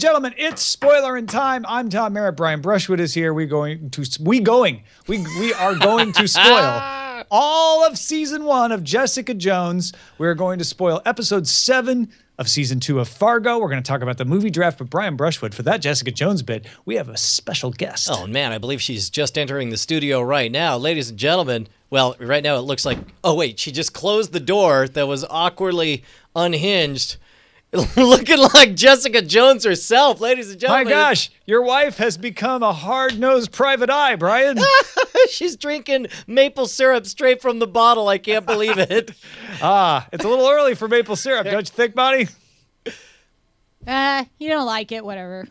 and gentlemen, it's Spoilerin time. I'm Tom Merritt. Brian Brushwood is here. We are going to spoil all of season 1 of Jessica Jones. We're going to spoil episode 7 of season 2 of Fargo. We're going to talk about the movie draft, but Brian Brushwood, for that Jessica Jones bit, we have a special guest. Oh man, I believe she's just entering the studio right now. Ladies and gentlemen, well, right now it looks like, oh wait, she just closed the door that was awkwardly unhinged. Looking like Jessica Jones herself, ladies and gentlemen. My gosh, your wife has become a hard-nosed private eye, Brian. She's drinking maple syrup straight from the bottle. I can't believe it. It's a little early for maple syrup, don't you think, buddy? You don't like it, whatever.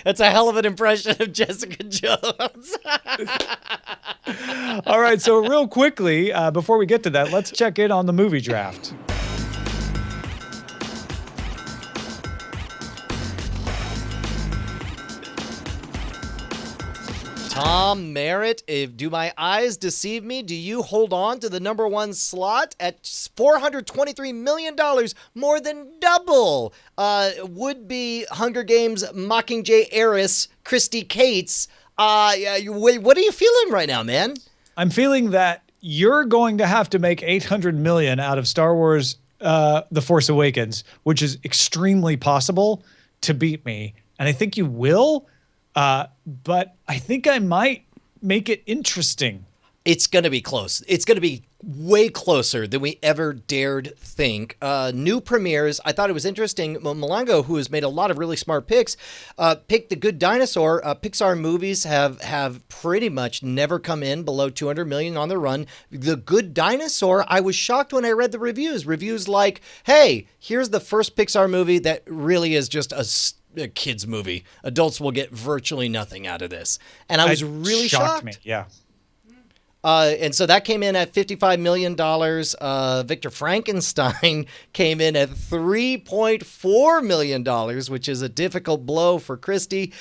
That's a hell of an impression of Jessica Jones. All right, so real quickly, before we get to that, let's check in on the movie draft. Tom Merritt, do my eyes deceive me? Do you hold on to the number 1 slot at $423 million, more than double would-be Hunger Games Mockingjay heiress Christy Cates? What are you feeling right now, man? I'm feeling that you're going to have to make $800 million out of Star Wars The Force Awakens, which is extremely possible, to beat me. And I think you will. But I think I might make it interesting. It's going to be close. It's going to be way closer than we ever dared think. New premieres. I thought it was interesting. Malango, who has made a lot of really smart picks, picked The Good Dinosaur. Pixar movies have pretty much never come in below $200 million on the run. The Good Dinosaur, I was shocked when I read the reviews. Reviews like, hey, here's the first Pixar movie that really is just a kids movie. Adults will get virtually nothing out of this. And I was really shocked. Me. Yeah. And so that came in at $55 million. Victor Frankenstein came in at $3.4 million, which is a difficult blow for Christy.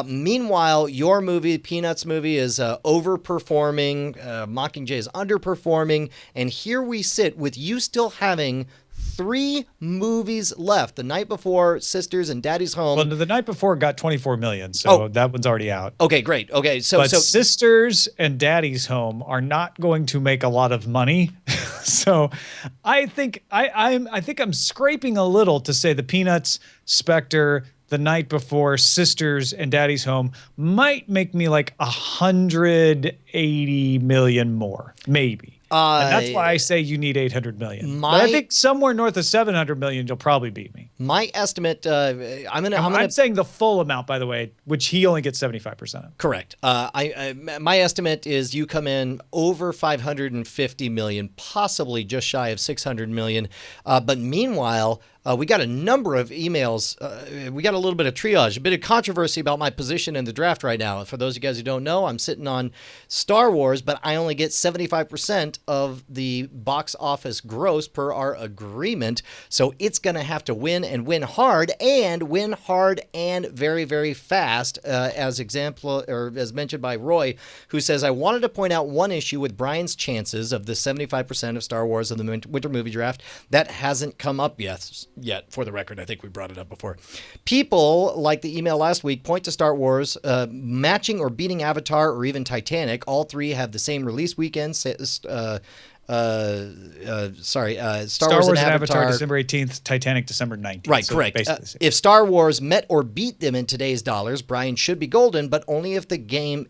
Meanwhile, your movie, Peanuts movie, is overperforming. Mockingjay is underperforming. And here we sit with you still having 3 movies left. The Night Before, Sisters, and Daddy's Home. Well, The Night Before got $24 million, so that one's already out. Okay, great. Okay, so Sisters and Daddy's Home are not going to make a lot of money. So I think I'm scraping a little to say the Peanuts, Spectre, The Night Before, Sisters, and Daddy's Home might make me like 180 million more, maybe. And that's why I say you need 800 million. But I think somewhere north of 700 million, you'll probably beat me. My estimate, I'm saying the full amount, by the way, which he only gets 75% of. Correct. My estimate is you come in over 550 million, possibly just shy of 600 million. But meanwhile, we got a number of emails. We got a little bit of triage, a bit of controversy about my position in the draft right now. For those of you guys who don't know, I'm sitting on Star Wars, but I only get 75% of the box office gross per our agreement. So it's going to have to win and win hard and very, very fast, as mentioned by Roy, who says, I wanted to point out one issue with Brian's chances of the 75% of Star Wars in the winter movie draft that hasn't come up yet. For the record, I think we brought it up before. People, like the email last week, point to Star Wars matching or beating Avatar or even Titanic. All 3 have the same release weekend. Star Wars and Avatar December 18th, Titanic December 19th. Right, so correct. If Star Wars met or beat them in today's dollars, Brian should be golden, but only if the game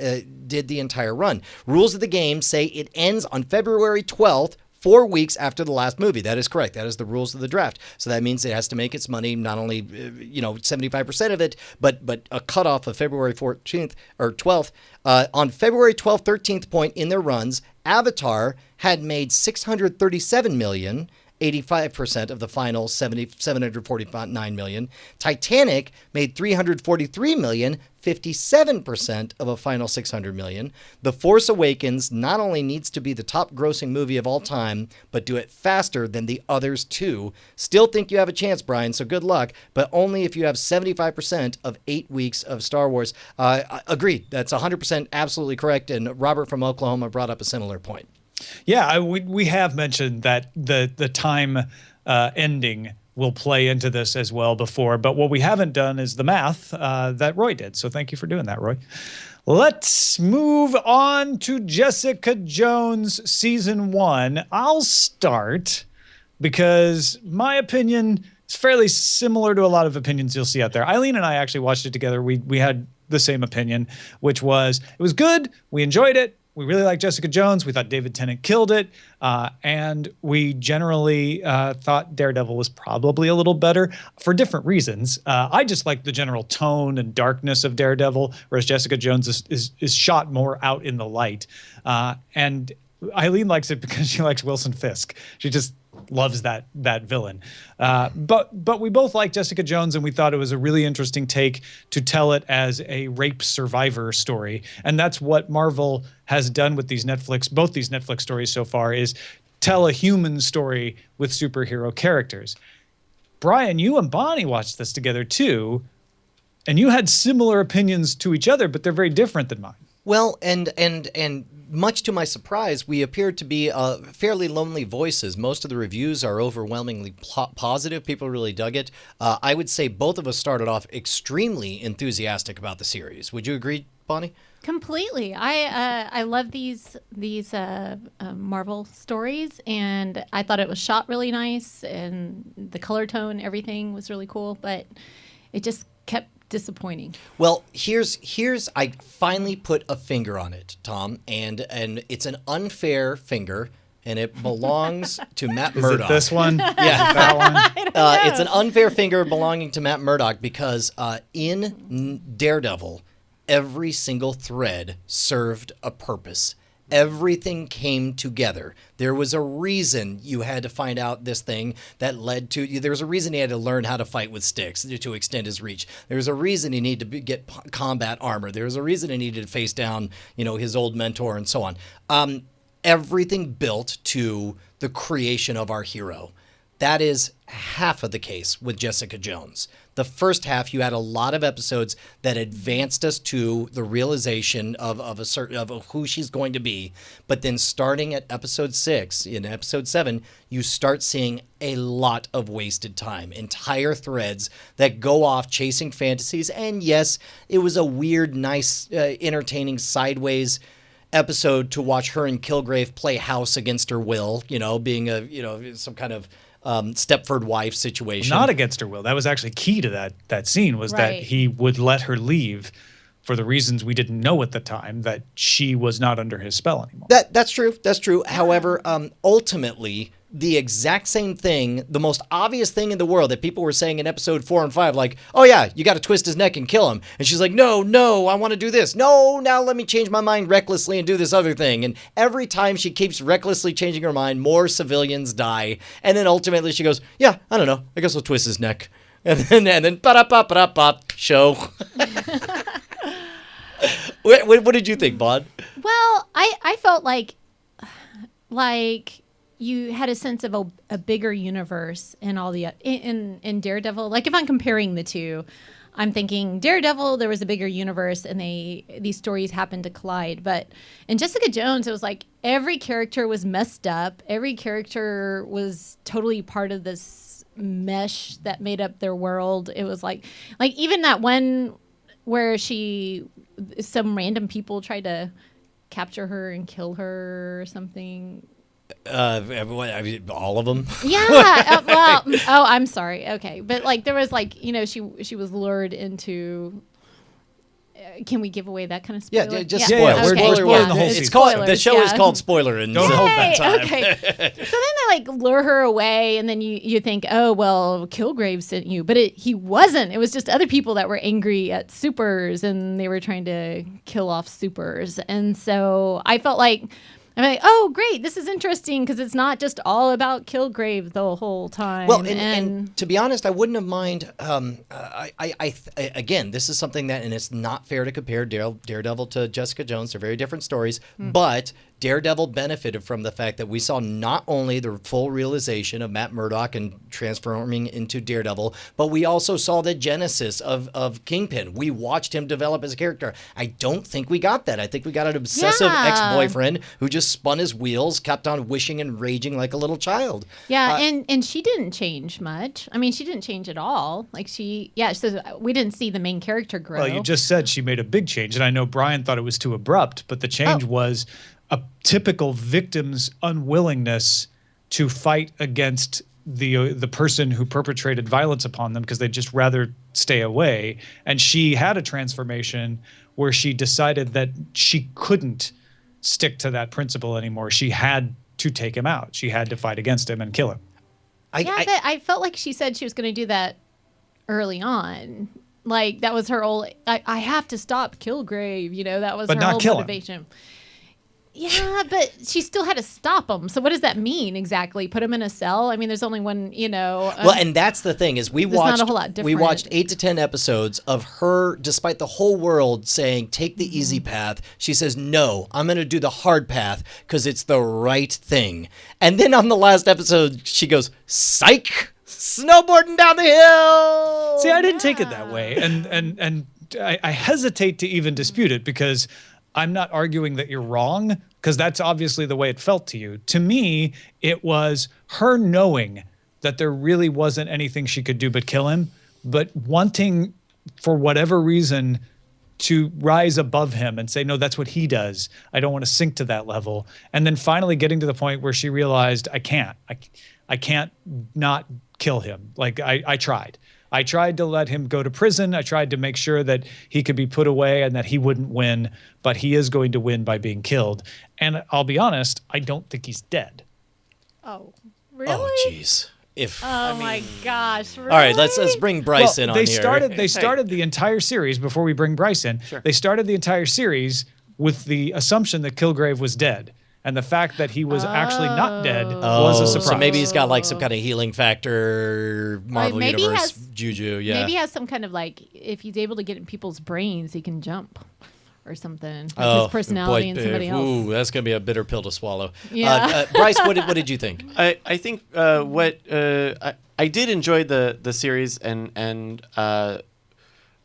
did the entire run. Rules of the game say it ends on February 12th, 4 weeks after the last movie. That is correct. That is the rules of the draft. So that means it has to make its money, not only 75% of it, but a cutoff of February 14th or 12th. On February 12th, 13th point in their runs, Avatar had made $637 million. 85% of the final $749 million. Titanic made $343 million, 57% of a final $600 million. The Force Awakens not only needs to be the top grossing movie of all time, but do it faster than the others too. Still think you have a chance, Brian, so good luck, but only if you have 75% of 8 weeks of Star Wars. Agreed. That's 100% absolutely correct, and Robert from Oklahoma brought up a similar point. Yeah, we have mentioned that the time ending will play into this as well before. But what we haven't done is the math that Roy did. So thank you for doing that, Roy. Let's move on to Jessica Jones season 1. I'll start because my opinion is fairly similar to a lot of opinions you'll see out there. Eileen and I actually watched it together. We had the same opinion, which was it was good. We enjoyed it. We really liked Jessica Jones. We thought David Tennant killed it. And we generally thought Daredevil was probably a little better for different reasons. I just like the general tone and darkness of Daredevil, whereas Jessica Jones is shot more out in the light. And Eileen likes it because she likes Wilson Fisk. She just loves that villain. But we both like Jessica Jones, and we thought it was a really interesting take to tell it as a rape survivor story. And that's what Marvel has done with both these Netflix stories so far, is tell a human story with superhero characters. Brian, you and Bonnie watched this together too, and you had similar opinions to each other, but they're very different than mine. Well, and much to my surprise, we appear to be fairly lonely voices. Most of the reviews are overwhelmingly positive. People really dug it. I would say both of us started off extremely enthusiastic about the series. Would you agree, Bonnie? Completely. I love these Marvel stories, and I thought it was shot really nice, and the color tone, everything was really cool, but it just kept disappointing. Well, here's I finally put a finger on it, Tom, and it's an unfair finger, and it belongs to Matt Murdock. Is it this one? Yeah, that one. It's an unfair finger belonging to Matt Murdock because in Daredevil, every single thread served a purpose. Everything came together. There was a reason you had to find out this thing that led to... There was a reason he had to learn how to fight with sticks to extend his reach. There was a reason he needed to get combat armor. There was a reason he needed to face down, his old mentor and so on. Everything built to the creation of our hero. That is half of the case with Jessica Jones. The first half, you had a lot of episodes that advanced us to the realization of who she's going to be. But then starting at episode 6, in episode 7, you start seeing a lot of wasted time. Entire threads that go off chasing fantasies. And yes, it was a weird, nice, entertaining sideways episode to watch her and Kilgrave play house against her will, being some kind of Stepford wife situation. Not against her will. That was actually key to that scene, was that he would let her leave for the reasons we didn't know at the time, that she was not under his spell anymore. That's true. That's true. However, ultimately, the exact same thing, the most obvious thing in the world that people were saying in episode 4 and 5, like, oh yeah, you got to twist his neck and kill him. And she's like, no, I want to do this. No, now let me change my mind recklessly and do this other thing. And every time she keeps recklessly changing her mind, more civilians die. And then ultimately she goes, yeah, I don't know. I guess I'll twist his neck. And then ba-da-ba-ba-da-ba, show. What did you think, Bod? Well, I felt like you had a sense of a bigger universe in all the in Daredevil. Like if I'm comparing the two, I'm thinking Daredevil, there was a bigger universe, and these stories happened to collide. But in Jessica Jones, it was like every character was messed up. Every character was totally part of this mesh that made up their world. It was like even that one where some random people tried to capture her and kill her or something. All of them. Yeah. I'm sorry. Okay, but there was she was lured into. Can we give away that kind of spoiler? Yeah, just spoil. We're spoiling the whole season. The show is called Spoilerin. Don't hold that time. Okay. So then they lure her away, and then you think, oh well, Kilgrave sent you, but he wasn't. It was just other people that were angry at supers, and they were trying to kill off supers, and so I felt like. I'm like, oh, great, this is interesting because it's not just all about Kilgrave the whole time. Well, and to be honest, I wouldn't have mind. Again, this is something that, and it's not fair to compare Daredevil to Jessica Jones. They're very different stories. But Daredevil benefited from the fact that we saw not only the full realization of Matt Murdock and transforming into Daredevil, but we also saw the genesis of Kingpin. We watched him develop as a character. I don't think we got that. I think we got an obsessive ex-boyfriend who just spun his wheels, kept on wishing and raging like a little child. Yeah, and she didn't change much. I mean, she didn't change at all. Like so we didn't see the main character grow. Well, you just said she made a big change, and I know Brian thought it was too abrupt, but the change was a typical victim's unwillingness to fight against the person who perpetrated violence upon them because they'd just rather stay away. And she had a transformation where she decided that she couldn't stick to that principle anymore. She had to take him out. She had to fight against him and kill him. But I felt like she said she was going to do that early on. Like, that was her whole, I have to stop Kilgrave, that was her whole motivation. Yeah, but she still had to stop him. So what does that mean exactly? Put him in a cell? I mean, there's only one, Well, and that's the thing is we watched 8 to 10 episodes of her, despite the whole world saying, take the easy path. She says, no, I'm going to do the hard path because it's the right thing. And then on the last episode, she goes, psych, snowboarding down the hill. See, I didn't take it that way. And I hesitate to even dispute it because I'm not arguing that you're wrong, because that's obviously the way it felt to you. To me, it was her knowing that there really wasn't anything she could do but kill him, but wanting, for whatever reason, to rise above him and say, no, that's what he does. I don't want to sink to that level. And then finally getting to the point where she realized, I can't not kill him. Like, I tried. I tried to let him go to prison. I tried to make sure that he could be put away and that he wouldn't win, but he is going to win by being killed. And I'll be honest, I don't think he's dead. Oh, really? Oh, jeez. My gosh. Really? All right, let's bring Bryce in on here. They started the entire series, before we bring Bryce in, they started the entire series with the assumption that Kilgrave was dead. And the fact that he was actually not dead was a surprise. So maybe he's got like some kind of healing factor, Marvel Universe juju. Yeah. Maybe he has some kind of if he's able to get in people's brains, he can jump or something. His personality and somebody else. Ooh, that's going to be a bitter pill to swallow. Yeah. Bryce, what did you think? I think I did enjoy the series and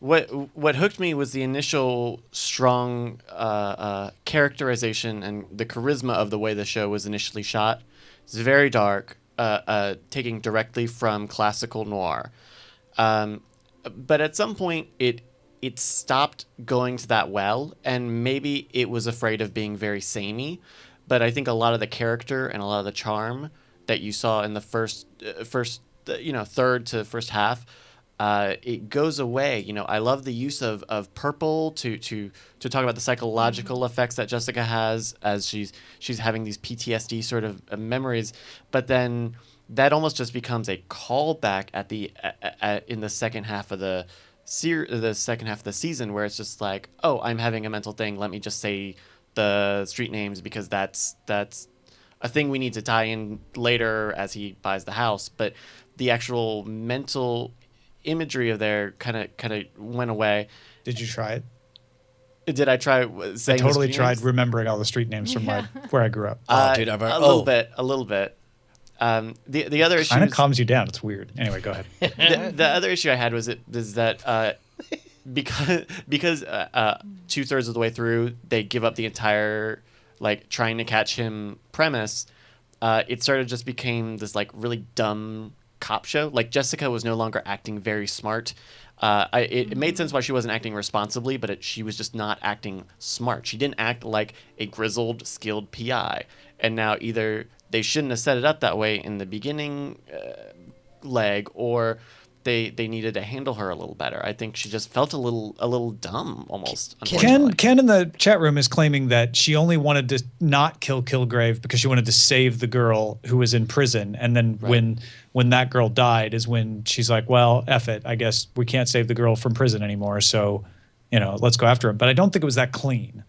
what hooked me was the initial strong characterization and the charisma of the way the show was initially shot. It's very dark, taking directly from classical noir. But at some point, it stopped going to that well, and maybe it was afraid of being very samey. But I think a lot of the character and a lot of the charm that you saw in the first third to first half, it goes away. I love the use of purple to talk about the psychological effects that Jessica has as she's having these PTSD sort of memories, but then that almost just becomes a callback in the second half of the season, where it's just like, oh, I'm having a mental thing. Let me just say the street names because that's a thing we need to tie in later as he buys the house. But the actual mental imagery of there kind of went away. Did you try it? Did I try saying? I totally tried remembering all the street names from where I grew up. Dude, a little bit. The other issue kind of calms you down. It's weird. Anyway, go ahead. The other issue I had was that because 2/3 of the way through they give up the entire trying to catch him premise. It sort of just became this really dumb cop show. Jessica was no longer acting very smart. It made sense why she wasn't acting responsibly, but she was just not acting smart. She didn't act like a grizzled, skilled PI. And now either they shouldn't have set it up that way in the beginning leg, or they needed to handle her a little better. I think she just felt a little dumb almost. Ken in the chat room is claiming that she only wanted to not kill Kilgrave because she wanted to save the girl who was in prison, and then when that girl died is when she's like, well, F it, I guess we can't save the girl from prison anymore, so let's go after him. But I don't think it was that clean.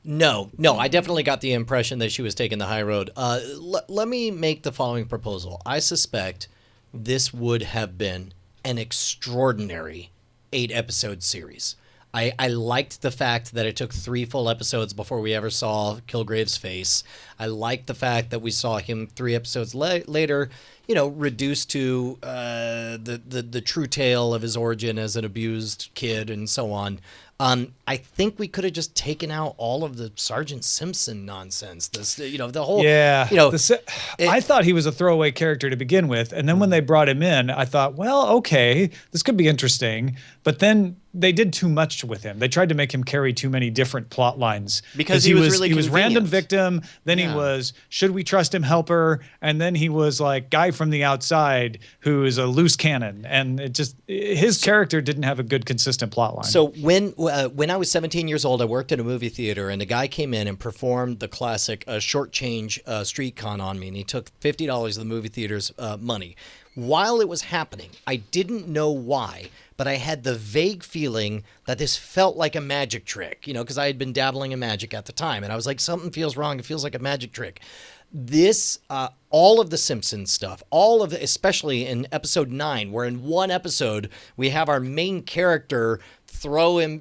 No, I definitely got the impression that she was taking the high road. Let me make the following proposal. I suspect this would have been an extraordinary 8-episode series. I liked the fact that it took 3 full episodes before we ever saw Kilgrave's face. I liked the fact that we saw him 3 episodes later, reduced to the true tale of his origin as an abused kid and so on. I think we could have just taken out all of the Sergeant Simpson nonsense. The whole I thought he was a throwaway character to begin with, and then when they brought him in, I thought, well, okay, this could be interesting. But then they did too much with him. They tried to make him carry too many different plot lines because he was really random victim. Then he was should we trust him helper, and then he was like guy from the outside who is a loose cannon, and his character didn't have a good consistent plot line. So when I was 17 years old, I worked at a movie theater, and a guy came in and performed the classic shortchange street con on me, and he took $50 of the movie theater's money. While it was happening, I didn't know why, but I had the vague feeling that this felt like a magic trick, because I had been dabbling in magic at the time, and I was like, something feels wrong. It feels like a magic trick. This, all of the Simpsons stuff, especially in episode 9, where in one episode we have our main character throw him,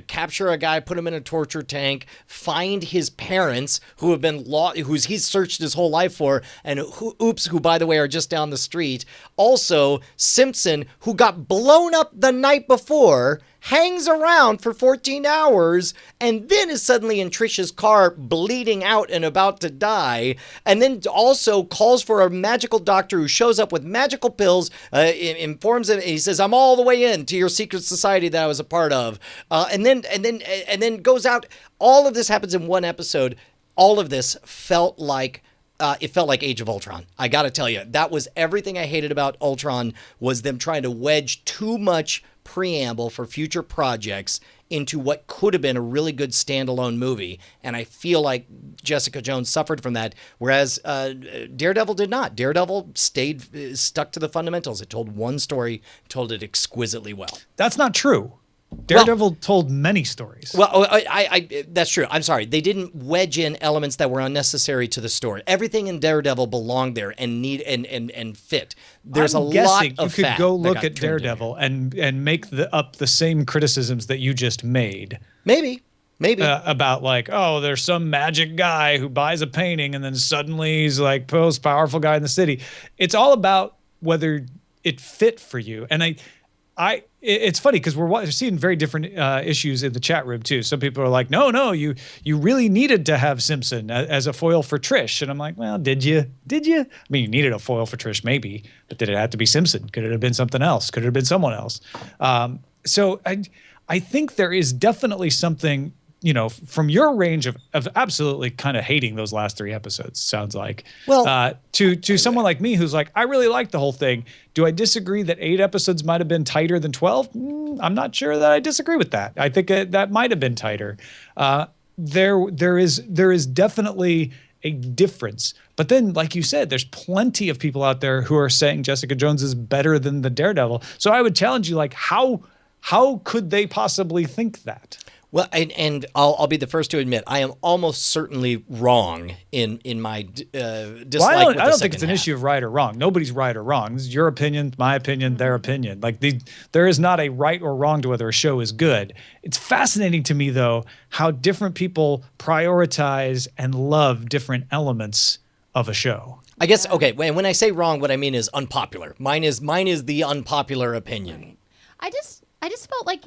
capture a guy, put him in a torture tank, find his parents who have been who's he's searched his whole life for, and who by the way are just down the street. Also, Simpson, who got blown up the night before, hangs around for 14 hours and then is suddenly in Trish's car bleeding out and about to die, and then also calls for a magical doctor who shows up with magical pills, informs him, he says, I'm all the way into your secret society that I was a part of, and then goes out. All of this happens in one episode. All of this felt like Age of Ultron. I got to tell you, that was everything I hated about Ultron, was them trying to wedge too much preamble for future projects into what could have been a really good standalone movie. And I feel like Jessica Jones suffered from that, whereas Daredevil did not. Daredevil stuck to the fundamentals. It told one story, told it exquisitely well. That's not true. Daredevil told many stories. Well, I that's true. I'm sorry. They didn't wedge in elements that were unnecessary to the story. Everything in Daredevil belonged there and fit. There's a lot of fat. You could go look at Daredevil and make up the same criticisms that you just made. Maybe. About there's some magic guy who buys a painting and then suddenly he's like most powerful guy in the city. It's all about whether it fit for you. And it's funny because we're seeing very different issues in the chat room too. Some people are like, no, you really needed to have Simpson as a foil for Trish. And I'm like, well, did you? I mean, you needed a foil for Trish maybe, but did it have to be Simpson? Could it have been something else? Could it have been someone else? So I think there is definitely something, from your range of absolutely kind of hating those last 3 episodes, sounds like. Well, to someone like me who's like, I really liked the whole thing. Do I disagree that 8 episodes might have been tighter than 12? I'm not sure that I disagree with that. I think that might have been tighter. There is definitely a difference. But then, like you said, there's plenty of people out there who are saying Jessica Jones is better than the Daredevil. So I would challenge you, how could they possibly think that? Well, and I'll be the first to admit I am almost certainly wrong in my dislike. Well, I don't think it's an issue of right or wrong. Nobody's right or wrong. This is your opinion, my opinion, their opinion. There is not a right or wrong to whether a show is good. It's fascinating to me though how different people prioritize and love different elements of a show. I guess when I say wrong, what I mean is unpopular. Mine is the unpopular opinion. I just felt like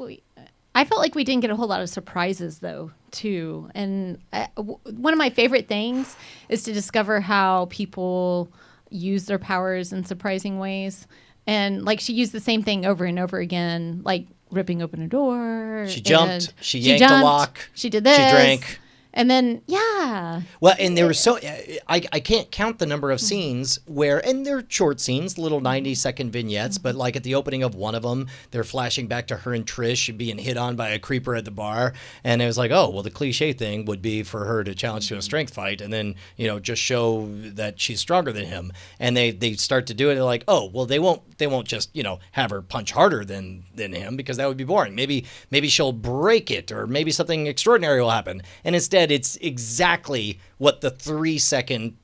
I felt like we didn't get a whole lot of surprises, though, too. And one of my favorite things is to discover how people use their powers in surprising ways. And, she used the same thing over and over again, like ripping open a door. She jumped. She yanked a lock. She did this. She drank. And then, yeah. Well, and there was I can't count the number of scenes where, and they're short scenes, little 90-second vignettes, but at the opening of one of them, they're flashing back to her and Trish being hit on by a creeper at the bar. And it was like, oh, well, the cliche thing would be for her to challenge to a strength fight and then, just show that she's stronger than him. And they start to do it. They're like, oh, well, they won't just, have her punch harder than him because that would be boring. Maybe she'll break it or maybe something extraordinary will happen. And instead, it's exactly what the 3-second,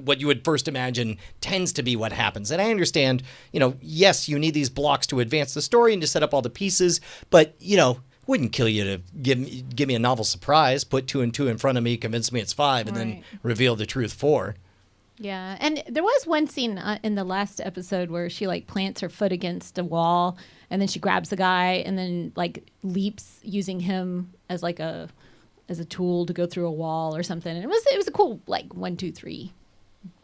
what you would first imagine tends to be what happens. And I understand, yes, you need these blocks to advance the story and to set up all the pieces, but, Wouldn't kill you to give me a novel surprise, put 2 and 2 in front of me, convince me it's 5, and then Right. reveal the truth 4. Yeah, and there was one scene in the last episode where she like plants her foot against a wall, and then she grabs the guy, and then like leaps using him as like a tool to go through a wall or something. And it was a cool like 1, 2, 3,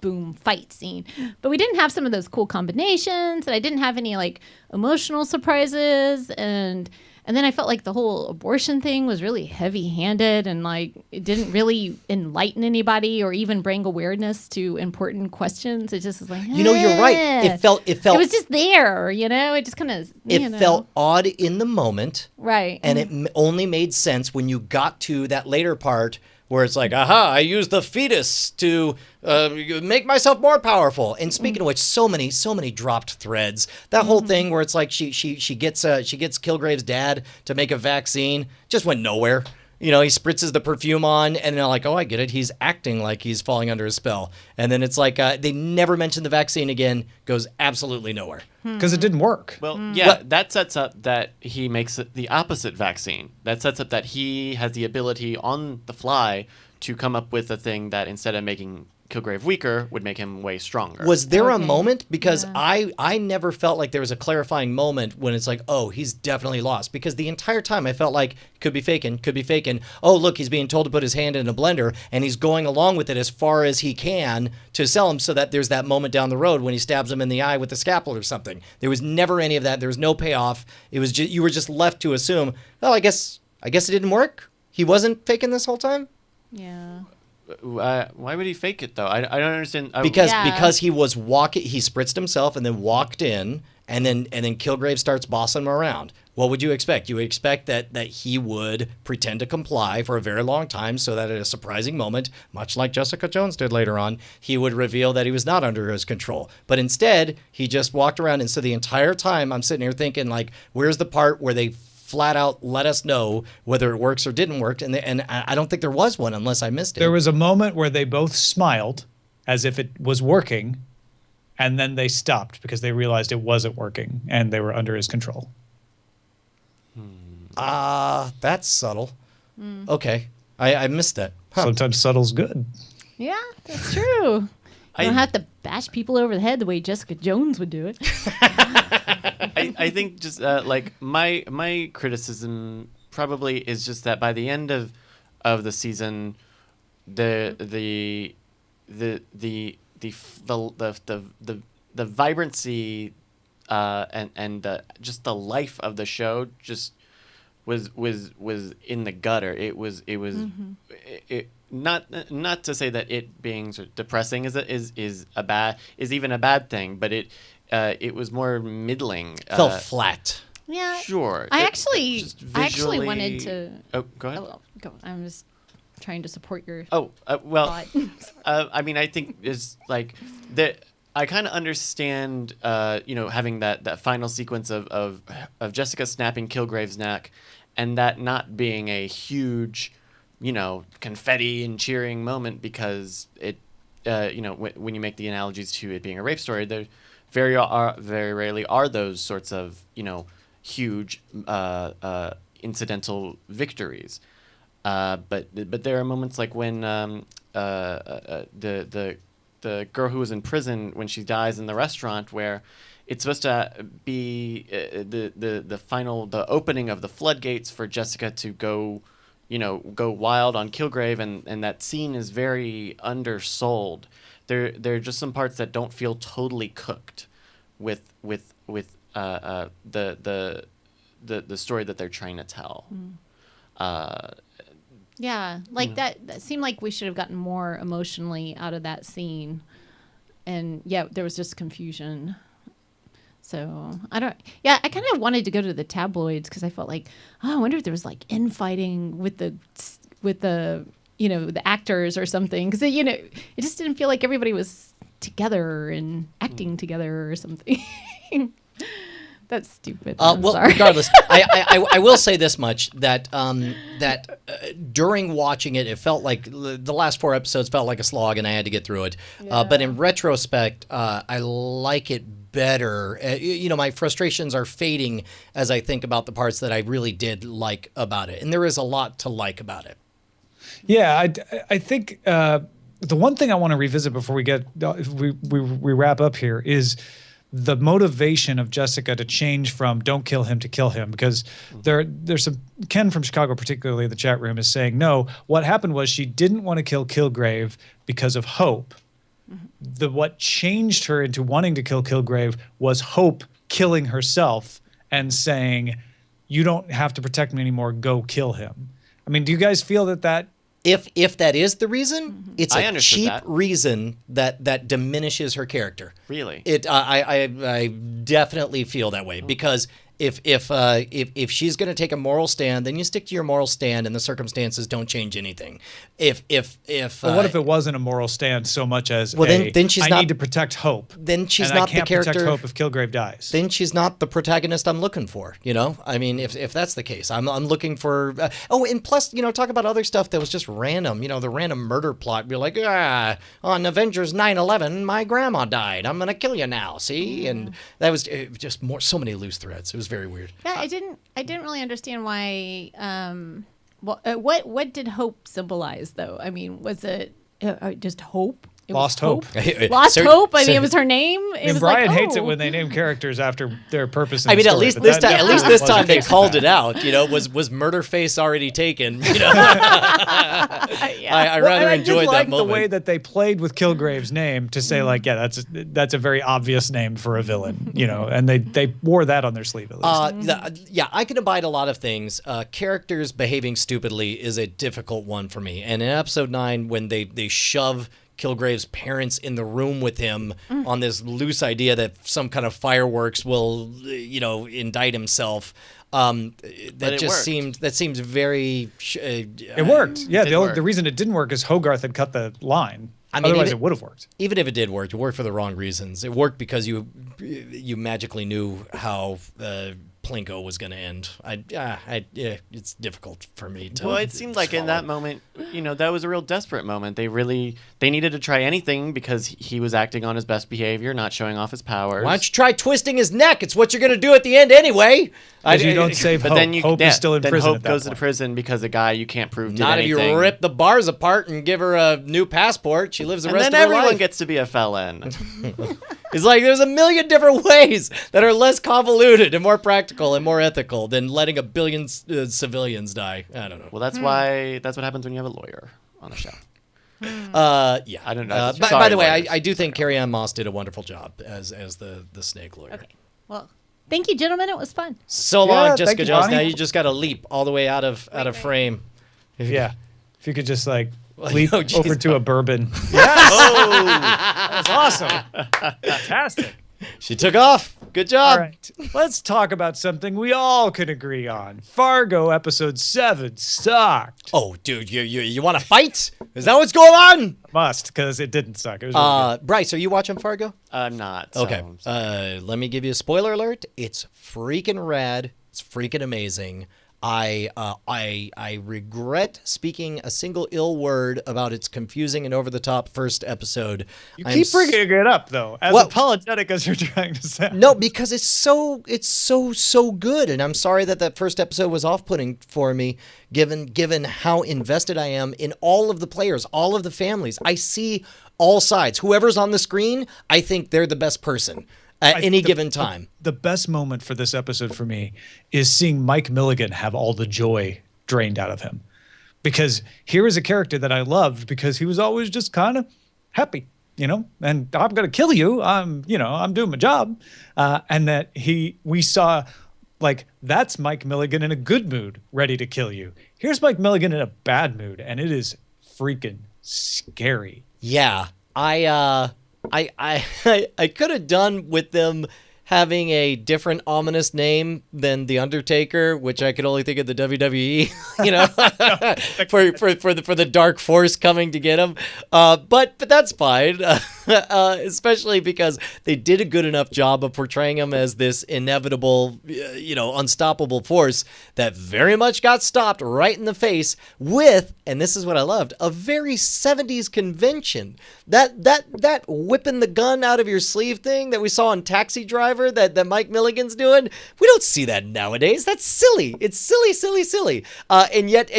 boom fight scene. But we didn't have some of those cool combinations, and I didn't have any like emotional surprises, and then I felt like the whole abortion thing was really heavy-handed, and like it didn't really enlighten anybody or even bring awareness to important questions. It just was like, You know, you're right. It felt It was just there, It just kind of felt odd in the moment, right. and it only made sense when you got to that later part where it's like, aha, I used the fetus to make myself more powerful. And speaking of which, so many dropped threads. That whole thing where it's like she gets Kilgrave's dad to make a vaccine just went nowhere. He spritzes the perfume on, and they're like, oh, I get it. He's acting like he's falling under a spell. And then it's like they never mention the vaccine again. Goes absolutely nowhere. Because it didn't work. Well, yeah, that sets up that he makes it the opposite vaccine. That sets up that he has the ability on the fly to come up with a thing that instead of making Kilgrave weaker would make him way stronger. Was there a Okay. moment? Because Yeah. I never felt like there was a clarifying moment when it's like, oh, he's definitely lost. Because the entire time I felt like could be faking. Oh, look, he's being told to put his hand in a blender, and he's going along with it as far as he can to sell him, so that there's that moment down the road when he stabs him in the eye with a scalpel or something. There was never any of that. There was no payoff. It was just, you were just left to assume, well, I guess it didn't work. He wasn't faking this whole time. Yeah. Why would he fake it though? I don't understand. Because he was he spritzed himself and then walked in, and then Kilgrave starts bossing him around. What would you expect? You would expect that he would pretend to comply for a very long time, so that at a surprising moment, much like Jessica Jones did later on, he would reveal that he was not under his control. But instead, he just walked around, and so the entire time I'm sitting here thinking, like, where's the part where they flat out let us know whether it works or didn't work? And I don't think there was one, unless I missed it. There was a moment where they both smiled as if it was working, and then they stopped because they realized it wasn't working and they were under his control. That's subtle. Okay. I missed that. Huh. Sometimes subtle's good. Yeah, that's true. I don't have to bash people over the head the way Jessica Jones would do it. I think just like my criticism probably is just that by the end of the season, the vibrancy and just the life of the show just was in the gutter. It was not to say that it being sort of depressing is even a bad thing, but it was more middling. Felt flat. Yeah. Sure. I It- actually just wanted to. Oh, go ahead. Oh, go. I'm just trying to support your. Well, thought. I mean, I think is like that. I kind of understand, having that final sequence of Jessica snapping Kilgrave's neck, and that not being a huge, confetti and cheering moment, because it, when you make the analogies to it being a rape story, there very rarely are those sorts of huge incidental victories. But there are moments like when the girl who was in prison, when she dies in the restaurant, where it's supposed to be the opening of the floodgates for Jessica to go wild on Kilgrave, and that scene is very undersold. There are just some parts that don't feel totally cooked with the story that they're trying to tell. Yeah, like that seemed like we should have gotten more emotionally out of that scene. And yeah, there was just confusion. So I kind of wanted to go to the tabloids because I felt like, I wonder if there was like infighting with the the actors or something, because it just didn't feel like everybody was together and acting together or something. That's stupid. Sorry. Regardless, I will say this much, that during watching it, it felt like the last 4 episodes felt like a slog, and I had to get through it. But in retrospect, I like it better. My frustrations are fading as I think about the parts that I really did like about it. And there is a lot to like about it. Yeah, I think the one thing I want to revisit before we get we wrap up here is the motivation of Jessica to change from don't kill him to kill him, because there's some Ken from Chicago particularly in the chat room is saying no, what happened was she didn't want to kill Kilgrave because of Hope. What changed her into wanting to kill Kilgrave was Hope killing herself and saying, you don't have to protect me anymore, go kill him. I mean, do you guys feel that if that is the reason, it's I a understood cheap that. reason that diminishes her character. Really? I definitely feel that way because if she's going to take a moral stand, then you stick to your moral stand, and the circumstances don't change anything. Well, what if it wasn't a moral stand so much as then she's I not, need to protect Hope. Then she's and not I can't the character. protect Hope if Kilgrave dies. Then she's not the protagonist I'm looking for. I mean, if that's the case, I'm looking for. And plus, talk about other stuff that was just random. The random murder plot. You're like, on Avengers 9/11, my grandma died. I'm gonna kill you now. See, and that was just so many loose threads. It was very weird. Yeah, I didn't really understand why. What did hope symbolize though? I mean, was it just hope? It Lost hope. Lost hope. I mean, it was her name. It was Brian like, hates it when they name characters after their purpose. In I mean, the at story, least but this that time, definitely wasn't they the case called with it that. out. Was murder face already taken? I rather enjoyed that like moment. the way that they played with Kilgrave's name to say like, yeah, that's a very obvious name for a villain, and they wore that on their sleeve at least. I can abide a lot of things. Characters behaving stupidly is a difficult one for me. And in episode 9, when they shove Kilgrave's parents in the room with him on this loose idea that some kind of fireworks will, indict himself. That seems very. It worked. Yeah, the reason it didn't work is Hogarth had cut the line. Otherwise, it would have worked. Even if it did work, it worked for the wrong reasons. It worked because you magically knew how Plinko was going to end. It's difficult for me to. Well, it seemed like in that moment, that was a real desperate moment. They needed to try anything because he was acting on his best behavior, not showing off his powers. Why don't you try twisting his neck? It's what you're going to do at the end anyway. You don't save Hope. Hope is still in prison. Hope goes to prison because a guy you can't prove did not anything. Not if you rip the bars apart and give her a new passport. She lives the rest of her life. And then everyone gets to be a felon. It's like there's a million different ways that are less convoluted and more practical and more ethical than letting a billion civilians die. I don't know. Well, that's what happens when you have a lawyer on the show. Yeah. I don't know. By the way, I do think Carrie Ann Moss did a wonderful job as the snake lawyer. Okay. Well, thank you, gentlemen. It was fun. So long, Jessica thank you, Jones. Bonnie. Now you just got to leap all the way out of frame. Yeah. If you could just leap Oh, geez. over to a bourbon. Yes. Oh, that's awesome. Fantastic. She took off. Good job. All right. Let's talk about something we all can agree on. Fargo episode 7 sucked. Oh, dude, you want to fight? Is that what's going on? Must, because it didn't suck. It was really good. Bryce, are you watching Fargo? I'm not. So Okay. I'm sorry. Let me give you a spoiler alert. It's freaking rad. It's freaking amazing. I regret speaking a single ill word about its confusing and over the top first episode. You keep bringing it up though, as apologetic as you're trying to sound. No, because it's so good, and I'm sorry that first episode was off-putting for me, given how invested I am in all of the players, all of the families. I see all sides. Whoever's on the screen, I think they're the best person at any given time. The best moment for this episode for me is seeing Mike Milligan have all the joy drained out of him. Because here is a character that I loved because he was always just kind of happy, and I'm going to kill you. I'm doing my job. And that we saw that's Mike Milligan in a good mood, ready to kill you. Here's Mike Milligan in a bad mood, and it is freaking scary. Yeah. I could have done with them having a different ominous name than The Undertaker, which I could only think of the WWE, for the dark force coming to get him. But that's fine. especially because they did a good enough job of portraying him as this inevitable, unstoppable force that very much got stopped right in the face with, and this is what I loved, a very 70s convention. That whipping the gun out of your sleeve thing that we saw on Taxi Driver that Mike Milligan's doing, we don't see that nowadays. That's silly. It's silly, silly, silly. And yet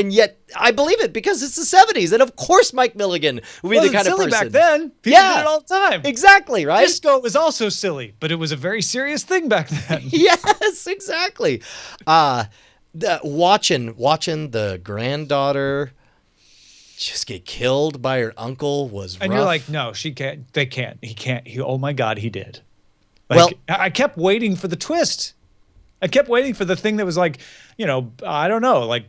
I believe it because it's the 70s, and of course Mike Milligan would be the kind of silly person. back then. People did it all the time. Exactly, right? Disco was also silly, but it was a very serious thing back then. Yes, exactly. Watching the granddaughter just get killed by her uncle was rough. And you're like, no, she can't. They can't. He can't. Oh my God, he did. Like, I kept waiting for the twist. I kept waiting for the thing that was like, I don't know, like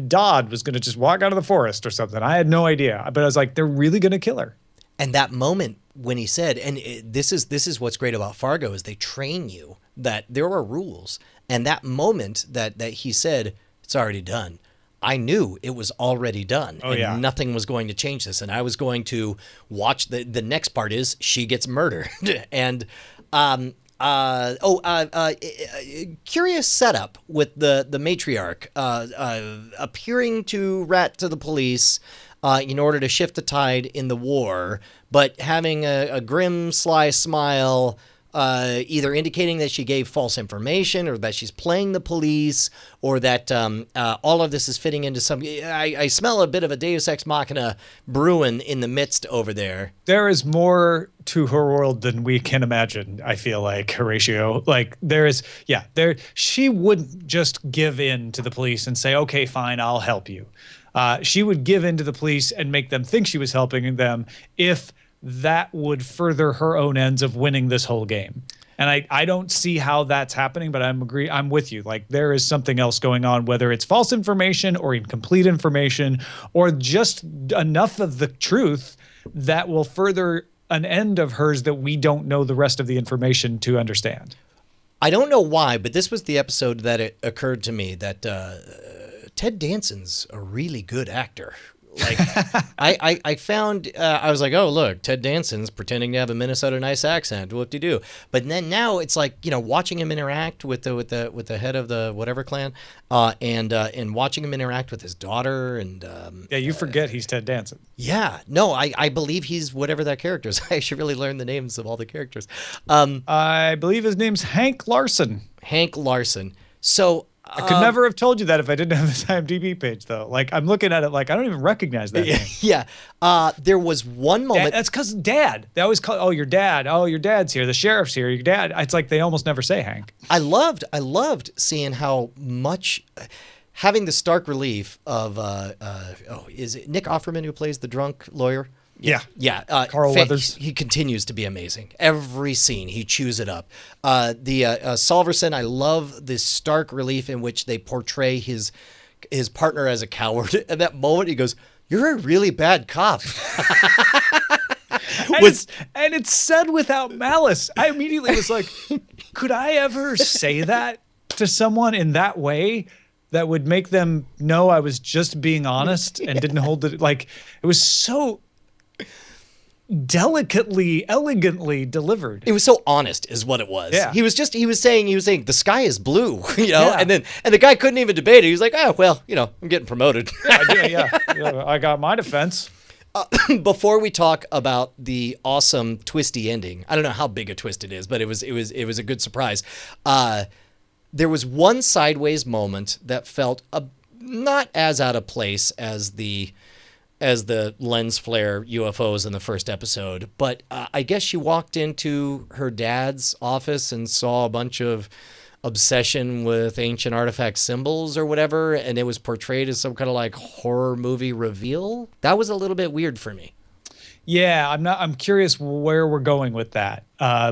Dodd was going to just walk out of the forest or something. I had no idea, but I was like, they're really going to kill her. And that moment when he said, and this is what's great about Fargo is they train you that there are rules. And that moment that he said, it's already done. I knew it was already done. And nothing was going to change this. And I was going to watch the next part is she gets murdered. And curious setup with the matriarch appearing to rat to the police in order to shift the tide in the war, but having a grim, sly smile, either indicating that she gave false information or that she's playing the police or that all of this is fitting into some... I smell a bit of a Deus Ex Machina brewing in the midst over there. There is more to her world than we can imagine, I feel like, Horatio. Like, she wouldn't just give in to the police and say, okay, fine, I'll help you. She would give in to the police and make them think she was helping them if that would further her own ends of winning this whole game. And I don't see how that's happening, but I'm with you. Like, there is something else going on, whether it's false information or incomplete information or just enough of the truth that will further an end of hers that we don't know the rest of the information to understand. I don't know why, but this was the episode that it occurred to me that Ted Danson's a really good actor. Like, I found, I was like, oh, look, Ted Danson's pretending to have a Minnesota nice accent. Whoop-de-doo. But then now it's like, watching him interact with the head of the whatever clan, and watching him interact with his daughter. And you forget he's Ted Danson. Yeah. No, I believe he's whatever that character is. I should really learn the names of all the characters. I believe his name's Hank Larson. Hank Larson. So... I could never have told you that if I didn't have this IMDb page, though. Like, I'm looking at it like, I don't even recognize that name. Yeah. There was one moment. That's because Dad. They always call, your dad. Oh, your dad's here. The sheriff's here. Your dad. It's like they almost never say Hank. I loved seeing how much... having the stark relief of... is it Nick Offerman who plays the drunk lawyer? Yeah. Carl Weathers. He continues to be amazing. Every scene, he chews it up. Solverson, I love this stark relief in which they portray his partner as a coward. At that moment, he goes, "You're a really bad cop." And it's said without malice. I immediately was like, could I ever say that to someone in that way that would make them know I was just being honest and didn't hold it? Like, it was so... delicately, elegantly delivered. It was so honest, is what it was. Yeah. He was saying the sky is blue, and the guy couldn't even debate it. He was like, oh well, I'm getting promoted. I got my defense. Before we talk about the awesome twisty ending, I don't know how big a twist it is, but it was a good surprise. There was one sideways moment that felt not as out of place as the lens flare UFOs in the first episode. But I guess she walked into her dad's office and saw a bunch of obsession with ancient artifact symbols or whatever, and it was portrayed as some kind of like horror movie reveal. That was a little bit weird for me. Yeah, I'm curious where we're going with that,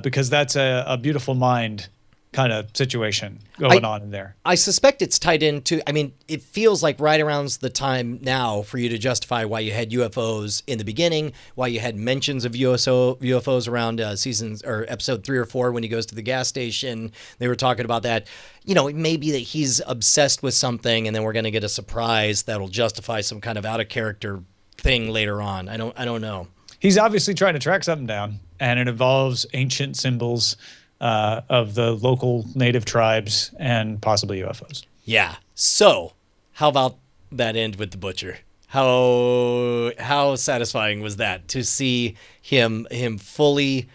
because that's a beautiful mind kind of situation going on in there. I suspect it's tied into, it feels like right around the time now for you to justify why you had UFOs in the beginning, why you had mentions of UFOs around seasons or episode 3 or 4 when he goes to the gas station. They were talking about that. It may be that he's obsessed with something and then we're going to get a surprise that'll justify some kind of out of character thing later on. I don't know. he's obviously trying to track something down, and it involves ancient symbols of the local native tribes and possibly UFOs. Yeah. So, how about that end with the butcher? How satisfying was that to see him fully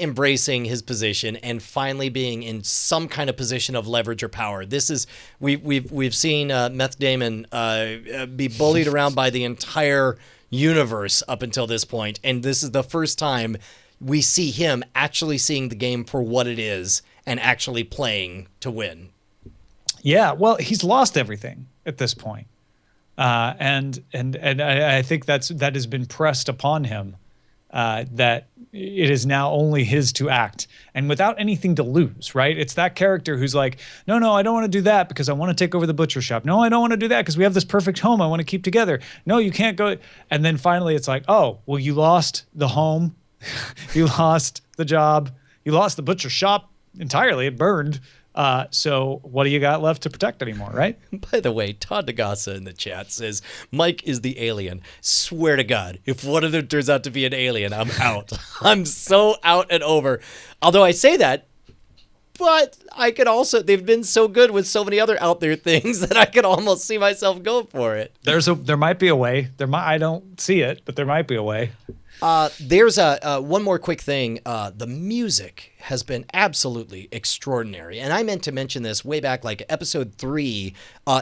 embracing his position and finally being in some kind of position of leverage or power. This is we've seen Meth Damon be bullied around by the entire universe up until this point, and this is the first time we see him actually seeing the game for what it is and actually playing to win. Yeah, well, he's lost everything at this point. And I think that has been pressed upon him, that it is now only his to act and without anything to lose, right? It's that character who's like, no, I don't want to do that because I want to take over the butcher shop. No, I don't want to do that because we have this perfect home I want to keep together. No, you can't go. And then finally it's like, oh, well, you lost the home, you lost the job, you lost the butcher shop entirely. It burned. So what do you got left to protect anymore, right? By the way, Todd Nagasa in the chat says, Mike is the alien. Swear to God, if one of them turns out to be an alien, I'm out. I'm so out and over. Although I say that, but I could also, they've been so good with so many other out there things that I could almost see myself go for it. There might be a way. I don't see it, but there might be a way. There's one more quick thing. The music has been absolutely extraordinary, and I meant to mention this way back, like episode 3.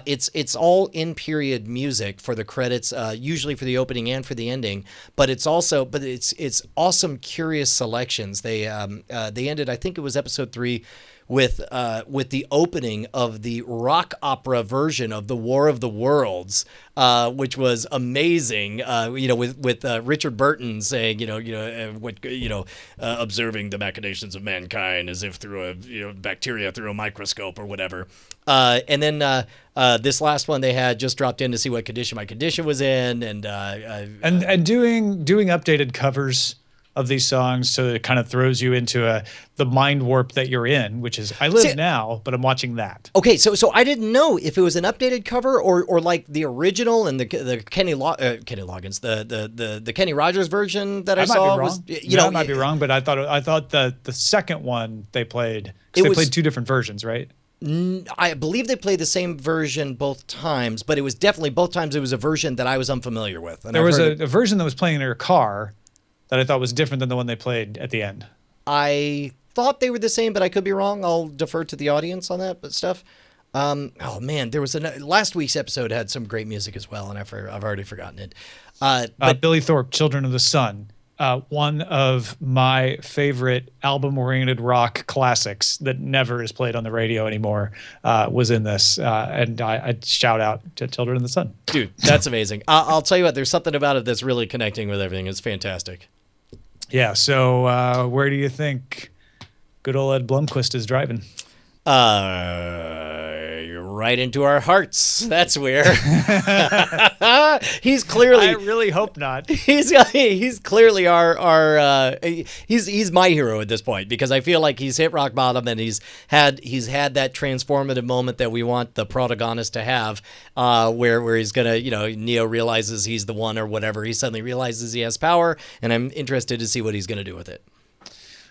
It's all in period music for the credits, usually for the opening and for the ending. But it's awesome, curious selections. They ended, I think it was episode 3. With the opening of the rock opera version of the War of the Worlds, which was amazing. With Richard Burton saying, observing the machinations of mankind as if through a bacteria through a microscope or whatever. And then this last one they had just dropped in to see what condition my condition was in, and doing updated covers of these songs, so it kind of throws you into the mind warp that you're in, which is I live now, but I'm watching that. Okay, so I didn't know if it was an updated cover or like the original and the Kenny Loggins, the Kenny Rogers version that I saw was I might be wrong, but I thought the second one they played, because they played two different versions, right? I believe they played the same version both times, but it was definitely both times it was a version that I was unfamiliar with. And there was a version that was playing in your car that I thought was different than the one they played at the end. I thought they were the same, but I could be wrong. I'll defer to the audience on that stuff. Oh man, there was last week's episode had some great music as well, and I've already forgotten it. But Billy Thorpe, Children of the Sun, one of my favorite album-oriented rock classics that never is played on the radio anymore, was in this, and I shout out to Children of the Sun. Dude, that's amazing. I'll tell you what, there's something about it that's really connecting with everything. It's fantastic. Yeah, so where do you think good old Ed Blumquist is driving? Right into our hearts. That's where. He's clearly. I really hope not. He's clearly our he's my hero at this point, because I feel like he's hit rock bottom and he's had that transformative moment that we want the protagonist to have, where he's gonna, Neo realizes he's the one or whatever. He suddenly realizes he has power, and I'm interested to see what he's gonna do with it.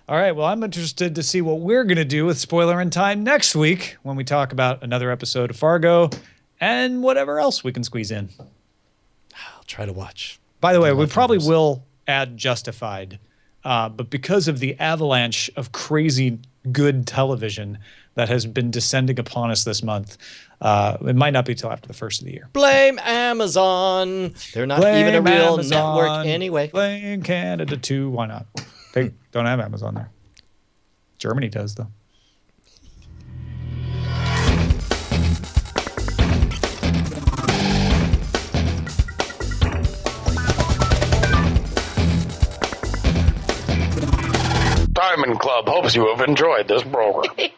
All right, well, I'm interested to see what we're going to do with Spoilerin Time next week when we talk about another episode of Fargo and whatever else we can squeeze in. I'll try to watch. By the way, we probably will add Justified, but because of the avalanche of crazy good television that has been descending upon us this month, it might not be till after the first of the year. Blame Amazon. They're not even a real network anyway. Blame Canada too. Why not? They don't have Amazon there. Germany does, though. Diamond Club hopes you have enjoyed this program.